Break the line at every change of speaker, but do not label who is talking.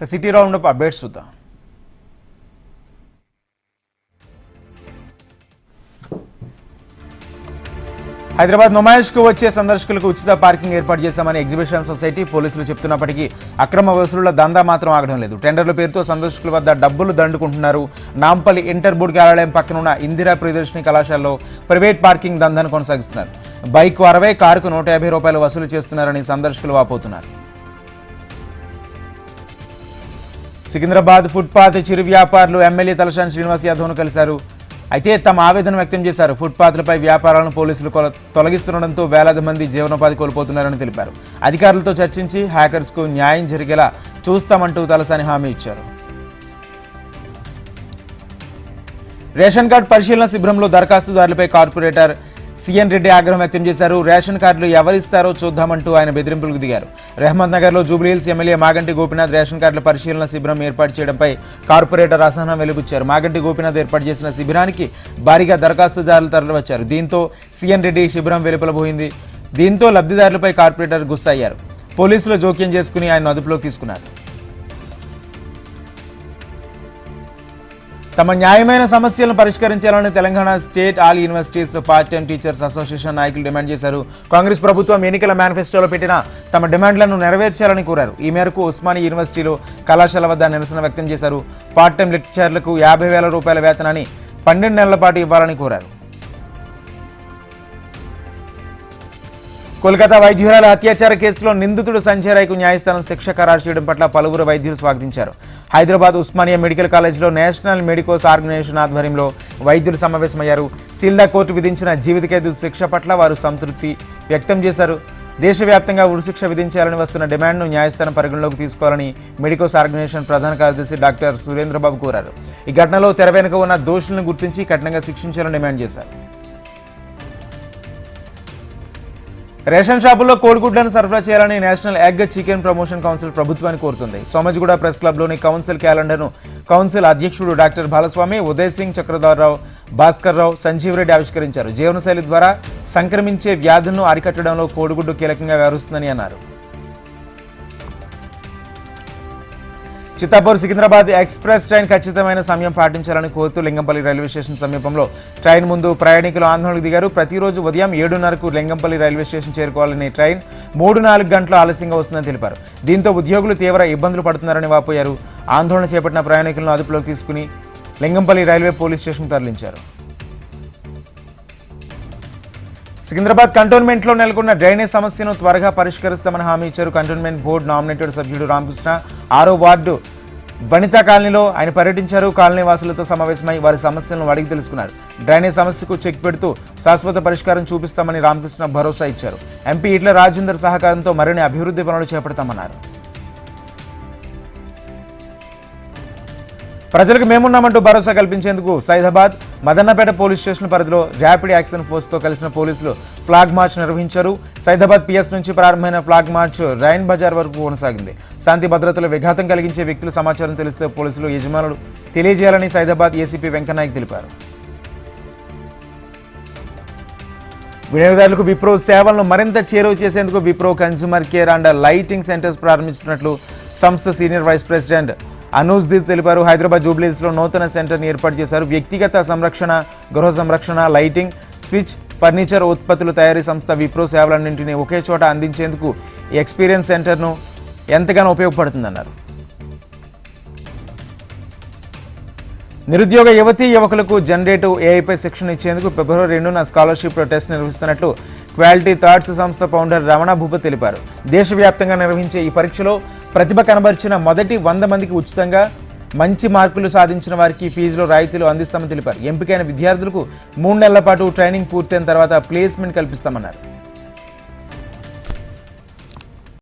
City round up updates చూద్దాం. హైదరాబాద్ నుమాయిష్కు వచ్చే సందర్శకులకు ఉచిత పార్కింగ్ ఏర్పాటు చేశామని ఎగ్జిబిషన్ సొసైటీ పోలీసులు చెప్తున్నప్పటికీ అక్రమ వసూళ్ల దందా మాత్రం ఆగడం లేదు. టెండర్ల పేరుతో సందర్శకుల వద్ద డబ్బులు దండుకుంటున్నారు. నాంపల్లి ఇంటర్ బోర్డు కార్యాలయం పక్కనున్న ఇందిరా ప్రియదర్శిని కళాశాలలో ప్రైవేట్ పార్కింగ్ దందాను కొనసాగిస్తున్నారు. బైక్ 60, కారుకు 150 రూపాయలు వసూలు చేస్తున్నారని సందర్శకులు వాపోతున్నారు. సికింద్రాబాద్ ఫుట్పాత్ చిరు వ్యాపారులు ఎమ్మెల్యే తలసాని శ్రీనివాస్ యాదవ్ను కలిశారు. అయితే తమ ఆవేదన వ్యక్తం చేశారు. ఫుట్పాత్లపై వ్యాపారాలను పోలీసులు తొలగిస్తుండటంతో వేలాది మంది జీవనోపాధి కోల్పోతున్నారని తెలిపారు. అధికారులతో చర్చించి హ్యాకర్స్కు న్యాయం జరిగేలా చూస్తామంటూ తలసాని హామీ ఇచ్చారు. రేషన్ కార్డు పరిశీలన శిబిరంలో దరఖాస్తుదారులపై కార్పొరేటర్ సిఎన్ రెడ్డి ఆగ్రహం వ్యక్తం చేశారు. రేషన్ కార్డులు ఎవరిస్తారో చూద్దామంటూ ఆయన బెదిరింపులకు దిగారు. రెహమత్ నగర్లో జూబ్లీహిల్స్ ఎమ్మెల్యే మాగంటి గోపీనాథ్ రేషన్ కార్డుల పరిశీలన శిబిరం ఏర్పాటు చేయడంపై కార్పొరేటర్ అసహనం వెలుబుచ్చారు. మాగంటి గోపీనాథ్ ఏర్పాటు చేసిన శిబిరానికి భారీగా దరఖాస్తుదారులు తరలివచ్చారు. దీంతో సిఎన్ రెడ్డి శిబిరం వెలుపలబోయింది. దీంతో లబ్ధిదారులపై కార్పొరేటర్ గుస్సా అయ్యారు. పోలీసులు జోక్యం చేసుకుని ఆయన అదుపులోకి తీసుకున్నారు. తమ న్యాయమైన సమస్యలను పరిష్కరించాలని Telangana state all universities part time teachers association నాయకులు డిమాండ్ చేశారు. కాంగ్రెస్ ప్రభుత్వం ఎన్నికల మేనిఫెస్టోలో పెట్టిన తమ డిమాండ్లను నెరవేర్చాలని కోరారు. ఈ మేరకు ఉస్మానియా యూనివర్సిటీలో కళాశాల వద్ద నిరసన వ్యక్తం చేశారు. పార్ట్ టైం లెక్చరర్లకు 50,000 రూపాయల వేతనాన్ని 12 నెలల పాటు ఇవ్వాలని కోరారు. కోల్కతా వైద్యురాల అత్యాచార కేసులో నిందితుడు సంజయ్ రాయ్కు న్యాయస్థానం శిక్ష ఖరారు చేయడం పట్ల పలువురు వైద్యులు స్వాగతించారు. హైదరాబాద్ ఉస్మానియా మెడికల్ కాలేజ్లో నేషనల్ మెడికోస్ ఆర్గనైజేషన్ ఆధ్వర్యంలో వైద్యులు సమావేశమయ్యారు. సీల్దా కోర్టు విధించిన జీవిత ఖైదు శిక్ష పట్ల వారు సంతృప్తి వ్యక్తం చేశారు. దేశవ్యాప్తంగా ఉరిశిక్ష విధించాలని వస్తున్న డిమాండ్ను న్యాయస్థానం పరిగణలోకి తీసుకోవాలని మెడికోస్ ఆర్గనైజేషన్ ప్రధాన కార్యదర్శి డాక్టర్ సురేంద్రబాబు కోరారు. ఈ ఘటనలో తెర వెనుక ఉన్న దోషులను గుర్తించి కఠినంగా శిక్షించాలని డిమాండ్ చేశారు. రేషన్ షాపుల్లో కోడిగుడ్లను సరఫరా చేయాలని national egg chicken promotion council ప్రభుత్వాన్ని కోరుతుంది. సోమజిగూడ ప్రెస్ క్లబ్లోని కౌన్సిల్ క్యాలెండర్ను కౌన్సిల్ అధ్యక్షుడు డాక్టర్ బాలస్వామి, ఉదయ్ సింగ్, చక్రధర్రావు, భాస్కర్ రావు, సంజీవ్ రెడ్డి ఆవిష్కరించారు. జీవనశైలి ద్వారా సంక్రమించే వ్యాధులను అరికట్టడంలో కోడిగుడ్డు కీలకంగా వ్యవహరిస్తుందని అన్నారు. చిత్తాపూర్ సికింద్రాబాద్ ఎక్స్ప్రెస్ ట్రైన్ ఖచ్చితమైన సమయం పాటించాలని కోరుతూ లింగంపల్లి రైల్వే స్టేషన్ సమీపంలో ట్రైన్ ముందు ప్రయాణికులు ఆందోళనకు దిగారు. ప్రతిరోజు ఉదయం 7:30కు లింగంపల్లి రైల్వే స్టేషన్ చేరుకోవాలని ట్రైన్ 3-4 గంటలు ఆలస్యంగా వస్తుందని తెలిపారు. దీంతో ఉద్యోగులు తీవ్ర ఇబ్బందులు పడుతున్నారని వాపోయారు. ఆందోళన చేపట్టిన ప్రయాణికులను అదుపులోకి తీసుకుని లింగంపల్లి రైల్వే పోలీస్ స్టేషన్ తరలించారు. సికింద్రాబాద్ కంటోన్మెంట్లో నెలకొన్న డ్రైనేజ్ సమస్యను త్వరగా పరిష్కరిస్తామని హామీ ఇచ్చారు. కంటోన్మెంట్ బోర్డు నామినేటెడ్ సభ్యుడు రామకృష్ణ 6వ వార్డు వనితా కాలనీలో ఆయన పర్యటించారు. కాలనీ వాసులతో సమావేశమై వారి సమస్యలను అడిగి తెలుసుకున్నారు. డ్రైనేజ్ సమస్యకు చెక్ పెడుతూ శాశ్వత పరిష్కారం చూపిస్తామని రామకృష్ణ భరోసా ఇచ్చారు. ఎంపీ ఈట్ల రాజేందర్ సహకారంతో మరిన్ని అభివృద్ధి పనులు చేపడతామన్నారు. ప్రజలకు మేమున్నామంటూ భరోసా కల్పించేందుకు సైదాబాద్ మదన్నపేట పోలీస్ స్టేషన్ పరిధిలో ర్యాపిడ్ యాక్షన్ ఫోర్స్తో కలిసిన పోలీసులు ఫ్లాగ్ మార్చ్ నిర్వహించారు. సైదాబాద్ పిఎస్ నుంచి ప్రారంభమైన ఫ్లాగ్ మార్చ్ రైన్ బజార్ వరకు కొనసాగింది. శాంతి భద్రతలు విఘాతం కలిగించే వ్యక్తుల సమాచారం తెలిస్తే పోలీసులు యజమానులు తెలియజేయాలని సైదాబాద్ ఏసీపీ వెంకనాయక్ తెలిపారు. వినియోగదారులకు విప్రో సేవలను మరింత చేరువ చేసేందుకు Wipro consumer care and lighting centres ప్రారంభించినట్లు సంస్థ సీనియర్ వైస్ ప్రెసిడెంట్ అనూజ్దీప్ తెలిపారు. హైదరాబాద్ జూబ్లీహిల్స్లో నూతన సెంటర్ని ఏర్పాటు చేశారు. వ్యక్తిగత సంరక్షణ, గృహ సంరక్షణ, లైటింగ్, స్విచ్, ఫర్నిచర్ ఉత్పత్తుల తయారీ సంస్థ విప్రో సేవలన్నింటినీ ఒకే చోట అందించేందుకు ఈ ఎక్స్పీరియన్స్ సెంటర్ను ఎంతగానో ఉపయోగపడుతుందన్నారు. నిరుద్యోగ యువకులకు జనరేటివ్ ఏఐపై శిక్షణ ఇచ్చేందుకు ఫిబ్రవరి 2న స్కాలర్షిప్ టెస్ట్ నిర్వహిస్తున్నట్లు క్వాలిటీ థాట్స్ సంస్థ ఫౌండర్ రమణ భూపత్ తెలిపారు. దేశవ్యాప్తంగా నిర్వహించే ఈ పరీక్షలో ప్రతిభ కనబరిచిన మొదటి 100 మందికి ఉచితంగా, మంచి మార్కులు సాధించిన వారికి ఫీజులో రాయితీలు అందిస్తామని తెలిపారు. ఎంపికైన విద్యార్థులకు 3 నెలల పాటు ట్రైనింగ్ పూర్తయిన తర్వాత ప్లేస్మెంట్ కల్పిస్తామన్నారు.